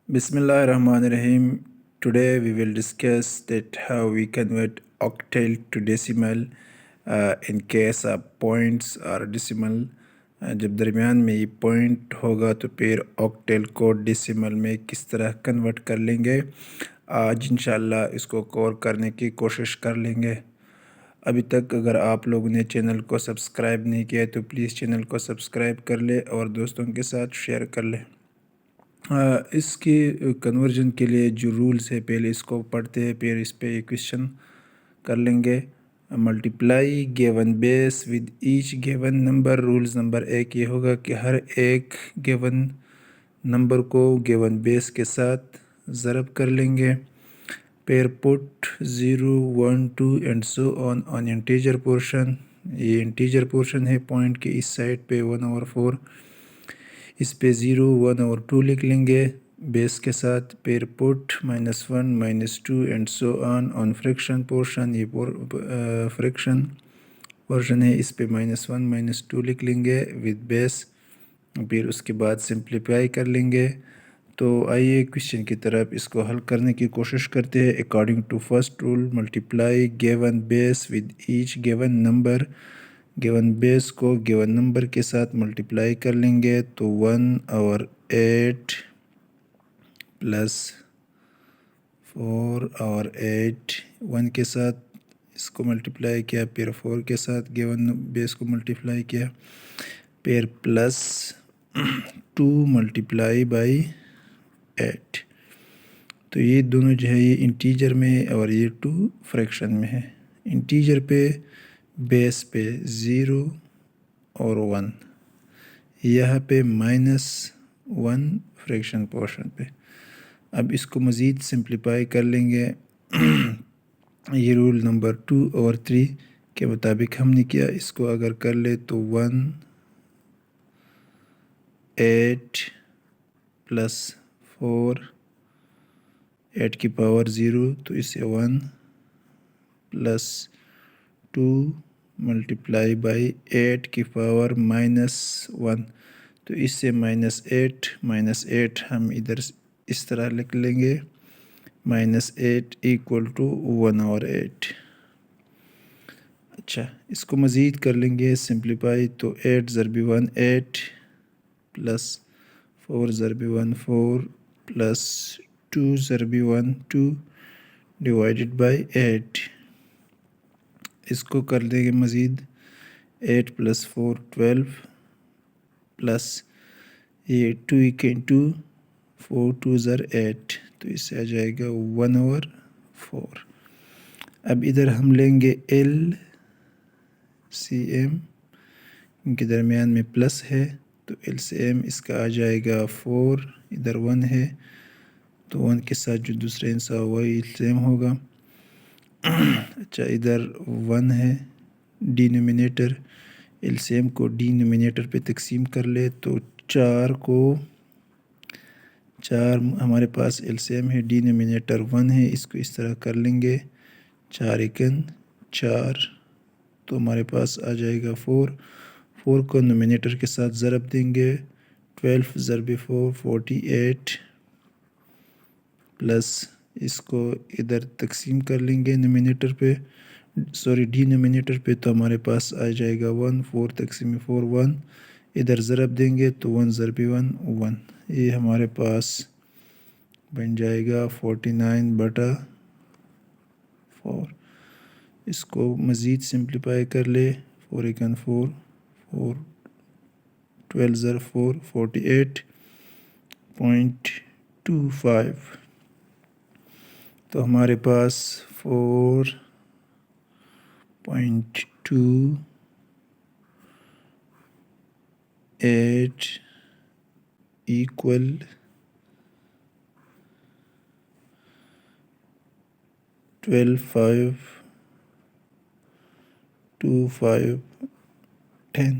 Bismillahirrahmanirrahim. Today we will discuss that how we convert octal to decimal in case of points or decimal. जब दरमियान में ये point होगा तो फिर ऑक्टेल को डेसिमल में किस तरह कन्वर्ट कर लेंगे। आज इंशाल्लाह इसको कवर करने की कोशिश कर लेंगे। अभी तक अगर आप लोगों ने चैनल को सब्सक्राइब नहीं किया तो प्लीज़ चैनल को सब्सक्राइब कर ले और दोस्तों के साथ शेयर कर ले। इसके कन्वर्जन के लिए जो रूल्स है पहले इसको पढ़ते हैं, फिर इस पे क्वेश्चन कर लेंगे। Multiply given base with each given number. Rules number 1 ये होगा कि हर एक गिवन नंबर को गिवन बेस के साथ ज़रब कर लेंगे। फिर put 0 1 2 and so on integer portion. ये इंटीजर पोर्शन है पॉइंट के इस साइड पे 1/4। इस पे 0 1 और 2 लिख लेंगे बेस के साथ। फिर put -1 -2 and so on fraction portion. ये फ्रैक्शन पोर्शन है, इस पे -1 -2 लिख लेंगे विद बेस। फिर उसके बाद सिंप्लीफाई कर लेंगे। तो आइए क्वेश्चन की तरफ इसको हल करने की कोशिश करते हैं। According to first rule, multiply given base with each given number. Given base को गिवन नंबर के साथ मल्टीप्लाई कर लेंगे तो 1 और 8 प्लस 4 और 8 1 के साथ इसको मल्टीप्लाई किया, फिर 4 के साथ गिवन बेस को मल्टीप्लाई किया, फिर प्लस 2 मल्टीप्लाई बाई 8। तो ये दोनों जो है ये इंटीजर में है और ये 2 फ्रैक्शन में है। इंटीजर पे बेस पे 0 और 1, यहाँ पे -1 फ्रैक्शन पोर्शन पे। अब इसको मज़ीद सिंप्लीफाई कर लेंगे। ये रूल नंबर 2 और 3 के मुताबिक हमने किया। इसको अगर कर ले तो 1 8 प्लस 4 8 की पावर 0, तो इसे 1 प्लस 2 मल्टीप्लाई बाई 8 की पावर -1, तो इससे -8 हम इधर इस तरह लिख लेंगे -8 इक्वल टू 1 और 8। अच्छा, इसको मज़ीद कर लेंगे सिंप्लीफाई। तो 8 ज़रबी 1 8 प्लस 4 ज़रबी 1 4 प्लस 2 ज़रबी 1 2 डिवाइडेड बाई 8। इसको कर देंगे मज़ीद 8 प्लस 4 12 प्लस ये 2 इंटू 4 2 ज़र 8, तो इससे आ जाएगा 1/4। अब इधर हम लेंगे LCM, इनके दरमियान में प्लस है तो LCM इसका आ जाएगा 4। इधर 1 है तो 1 के साथ जो दूसरा इंसा वही LCM होगा। अच्छा, इधर 1 है डिनोमिनेटर। LCM को डिनोमिनेटर पे तकसीम कर ले तो 4 हमारे पास LCM है, डिनोमिनेटर 1 है, इसको इस तरह कर लेंगे 4 एकन 4, तो हमारे पास आ जाएगा 4 को नोमिनेटर के साथ ज़रब देंगे 12 ज़रबी 4 48 प्लस इसको इधर तकसीम कर लेंगे नोमिनेटर पे, सॉरी डिनोमिनेटर पे, तो हमारे पास आ जाएगा 1 4 तकसीम 4 1, इधर ज़रब देंगे तो 1 ज़रबी 1 1, ये हमारे पास बन जाएगा 49/4। इसको मज़ीद सिंप्लीफाई कर ले 4 एकन 4 4 12 ज़र 4 48.25, तो हमारे पास 4.28 इक्वल 12 5 2 5 10।